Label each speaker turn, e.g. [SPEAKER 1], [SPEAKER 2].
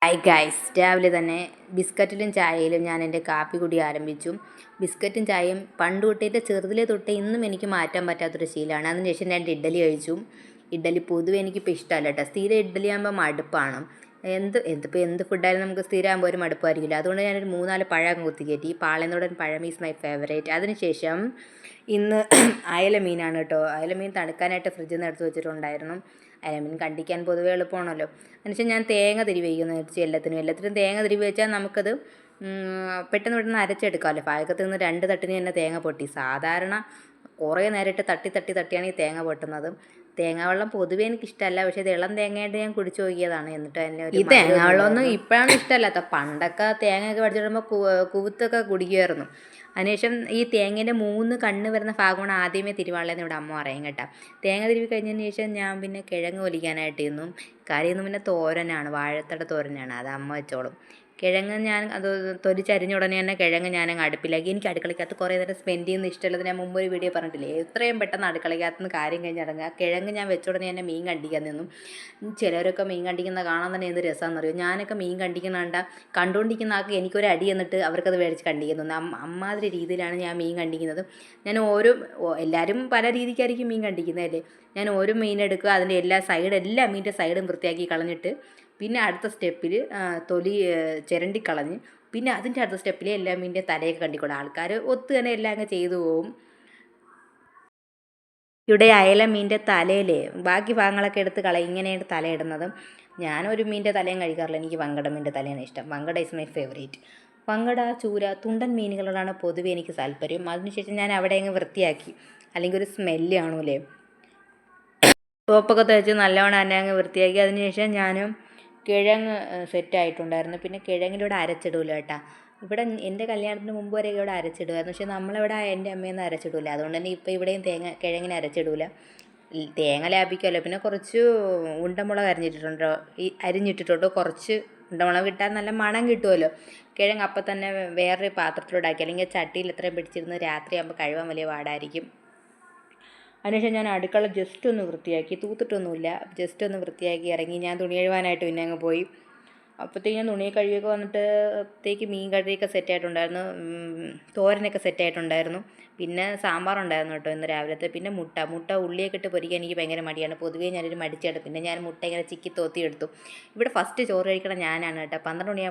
[SPEAKER 1] Hi guys, രാവിലെ തന്നെ ബിസ്ക്കറ്റിലും ചായയിലും ഞാൻ എൻ്റെ കാപ്പി കുടി ആരംഭിച്ചു. ബിസ്ക്കറ്റും ചായയും പണ്ട് തൊട്ടേ ചെറുതിലേ തൊട്ടേ ഇന്നും എനിക്ക് മാറ്റാൻ പറ്റാത്തൊരു ശീലമാണ്. അതിനുശേഷം ഞാൻ ഇഡ്ഡലി കഴിച്ചു. ഇഡ്ഡലി പൊതുവെ എനിക്കിപ്പോൾ ഇഷ്ടമല്ല കേട്ടോ. സ്ഥിരം ഇഡ്ഡലി ആകുമ്പോൾ മടുപ്പാണ്. എന്ത് ഫുഡായാലും നമുക്ക് സ്ഥിരമാകുമ്പോൾ ഒരു മടുപ്പായിരിക്കില്ല. അതുകൊണ്ട് ഞാനൊരു 3-4 പഴം കുത്തി കയറ്റി. ഈ പാളയത്തോടൻ പഴം ഈസ് മൈ ഫേവറേറ്റ്. അതിനുശേഷം ഇന്ന് അയല മീനാണ് കേട്ടോ. അയല മീൻ തണുക്കാനായിട്ട് ഫ്രിഡ്ജിൽ നിന്ന് എടുത്ത് വെച്ചിട്ടുണ്ടായിരുന്നു. അയലമീൻ കണ്ടിക്കാൻ പൊതുവേ എളുപ്പമാണല്ലോ. എന്നുവെച്ചാൽ ഞാൻ തേങ്ങ തിരുവി വയ്ക്കുന്നു വെച്ച് എല്ലാത്തിനും തേങ്ങ തിരുവി വെച്ചാൽ നമുക്കത് പെട്ടെന്ന് അരച്ചെടുക്കാമല്ലോ. പാചകത്തിൽ നിന്ന് 2 തട്ടിന് തന്നെ തേങ്ങ പൊട്ടി. സാധാരണ കുറേ നേരിട്ട് തട്ടിയാണ് ഈ തേങ്ങ പൊട്ടുന്നത്. തേങ്ങാ വെള്ളം പൊതുവേ എനിക്കിഷ്ടമല്ല. പക്ഷേ ഇത് ഇളം തേങ്ങയായിട്ട് ഞാൻ കുടിച്ചു നോക്കിയതാണ്. എന്നിട്ട് തന്നെ ഈ തേങ്ങാ വെള്ളമൊന്നും ഇപ്പോഴാണ് ഇഷ്ടമല്ലാത്ത. പണ്ടൊക്കെ തേങ്ങയൊക്കെ പഠിച്ചിടുമ്പോൾ കുവുത്തൊക്കെ കുടിക്കുമായിരുന്നു. അതിനുശേഷം ഈ തേങ്ങേൻ്റെ 3 കണ്ണ് വരുന്ന ഭാഗമാണ് ആദ്യമേ തിരുവാളേന്ന് ഇവിടെ അമ്മ പറയും കേട്ടോ. തേങ്ങ തിരുവി കഴിഞ്ഞതിന് ശേഷം ഞാൻ പിന്നെ കിഴങ്ങ് പൊലിക്കാനായിട്ട് ഇരുന്നു. കറിയൊന്നും പിന്നെ തോരനാണ്, വാഴത്തട തോരനാണ്. അത് അമ്മ വെച്ചോളും. കിഴങ്ങ് ഞാൻ അത് തൊലിച്ചരിഞ്ഞ ഉടനെ തന്നെ കിഴങ്ങ് ഞാനങ്ങ് അടുപ്പിലാക്കി. എനിക്ക് അടുക്കളയ്ക്കകത്ത് കുറേ നേരം സ്പെൻഡ് ചെയ്യുന്നത് ഇഷ്ടമുള്ളത് ഞാൻ മുമ്പ് ഒരു വീഡിയോ പറഞ്ഞിട്ടില്ലേ. എത്രയും പെട്ടെന്ന് അടുക്കളയ്ക്കകത്ത് നിന്ന് കാര്യം കഴിഞ്ഞിറങ്ങുക. കിഴങ്ങ് ഞാൻ വെച്ച ഉടനെ തന്നെ മീൻ കണ്ടിക്കാൻ നിന്നു. ചിലരൊക്കെ മീൻ കണ്ടിക്കുന്ന കാണാൻ തന്നെ എന്ത് രസമാണെന്നറിയോ. ഞാനൊക്കെ മീൻ കണ്ടിക്കുന്ന കണ്ടുകൊണ്ടിരിക്കുന്ന ആൾക്ക് എനിക്കൊരു അടി എന്നിട്ട് അവർക്കത് മേടിച്ച് കണ്ടിക്കുന്നു. അമ്മാതിരി രീതിയിലാണ് ഞാൻ മീൻ കണ്ടിക്കുന്നത്. ഞാൻ എല്ലാവരും പല രീതിക്കായിരിക്കും മീൻ കണ്ടിക്കുന്നതല്ലേ. ഞാൻ ഓരോ മീനെടുക്കുക, അതിൻ്റെ എല്ലാ മീനിൻ്റെ സൈഡും വൃത്തിയാക്കി കളഞ്ഞിട്ട് പിന്നെ അടുത്ത സ്റ്റെപ്പിൽ തൊലി ചിരണ്ടിക്കളഞ്ഞ് പിന്നെ അതിൻ്റെ അടുത്ത സ്റ്റെപ്പിൽ എല്ലാ മീനിൻ്റെ തലയൊക്കെ കണ്ടിക്കൂടെ. ആൾക്കാർ ഒത്തു തന്നെ എല്ലാം അങ്ങ് ചെയ്തു പോവും. ഇവിടെ അയല മീനിൻ്റെ തലയിലെ ബാക്കി ഭാഗങ്ങളൊക്കെ എടുത്ത് കളയും. ഇങ്ങനെയാണ് തലയിടുന്നത്. ഞാനൊരു മീനിൻ്റെ തലയും കഴിക്കാറില്ല. എനിക്ക് വങ്കട മീനിൻ്റെ തലയാണ് ഇഷ്ടം. വങ്കട ഈസ് മൈ ഫേവറേറ്റ്. വങ്കട, ചൂര, തുണ്ടൻ മീനുകളോടാണ് പൊതുവെ എനിക്ക് താല്പര്യം. അതിനുശേഷം ഞാൻ അവിടെ അങ്ങ് വൃത്തിയാക്കി. അല്ലെങ്കിൽ ഒരു സ്മെല്ല് കാണൂലേ. സോപ്പൊക്കെ തേച്ച് നല്ലവണ്ണം തന്നെ അങ്ങ് വൃത്തിയാക്കി. അതിനുശേഷം ഞാൻ കിഴങ്ങ് സെറ്റായിട്ടുണ്ടായിരുന്നു. പിന്നെ കിഴങ്ങിലൂടെ അരച്ചിടൂല കേട്ടോ. ഇവിടെ എൻ്റെ കല്യാണത്തിന് മുമ്പ് വരെ ഇവിടെ അരച്ചിടുമായിരുന്നു. പക്ഷേ നമ്മളിവിടെ എൻ്റെ അമ്മയൊന്നും അരച്ചിടില്ല. അതുകൊണ്ട് തന്നെ ഇപ്പോൾ ഇവിടെയും കിഴങ്ങിന് അരച്ചിടൂല. തേങ്ങ ലാഭിക്കുമല്ലോ. പിന്നെ കുറച്ച് ഉണ്ടമുളക് അരിഞ്ഞിട്ടിട്ടുണ്ട്. കുറച്ച് ഉണ്ടമുളക് ഇട്ടാൽ നല്ല മണം കിട്ടുമല്ലോ. കിഴങ്ങ് അപ്പം തന്നെ വേറൊരു പാത്രത്തിലോട്ടാക്കി. അല്ലെങ്കിൽ ചട്ടിയിൽ എത്രയും പിടിച്ചിരുന്ന് രാത്രിയാകുമ്പോൾ കഴുകാൻ വലിയ പാടായിരിക്കും. അതിനുശേഷം ഞാൻ അടുക്കള ജസ്റ്റ് ഒന്ന് വൃത്തിയാക്കി. തൂത്തിട്ടൊന്നുമില്ല, ജസ്റ്റ് ഒന്ന് വൃത്തിയാക്കി ഇറങ്ങി. ഞാൻ തുണി കഴുകാനായിട്ട് പിന്നെ അങ്ങ് പോയി. അപ്പോഴത്തേക്ക് ഞാൻ തുണി കഴുകിയൊക്കെ വന്നിട്ടത്തേക്ക് മീൻ കറിയൊക്കെ സെറ്റായിട്ടുണ്ടായിരുന്നു. തോരനൊക്കെ സെറ്റായിട്ടുണ്ടായിരുന്നു. പിന്നെ സാമ്പാറുണ്ടായിരുന്നു കേട്ടോ ഇന്ന് രാവിലത്തെ. പിന്നെ മുട്ട ഉള്ളിയൊക്കെ ഇട്ട് പൊരിക്കാൻ എനിക്ക് ഭയങ്കര മടിയാണ്. പൊതുവേ ഞാനൊരു മടിച്ചാണ്. പിന്നെ ഞാൻ മുട്ട ഇങ്ങനെ ചിക്കി തോത്തി എടുത്തു. ഇവിടെ ഫസ്റ്റ് ചോറ് കഴിക്കണം ഞാനാണ് കേട്ടോ. 12 മണിയാകുമ്പോൾ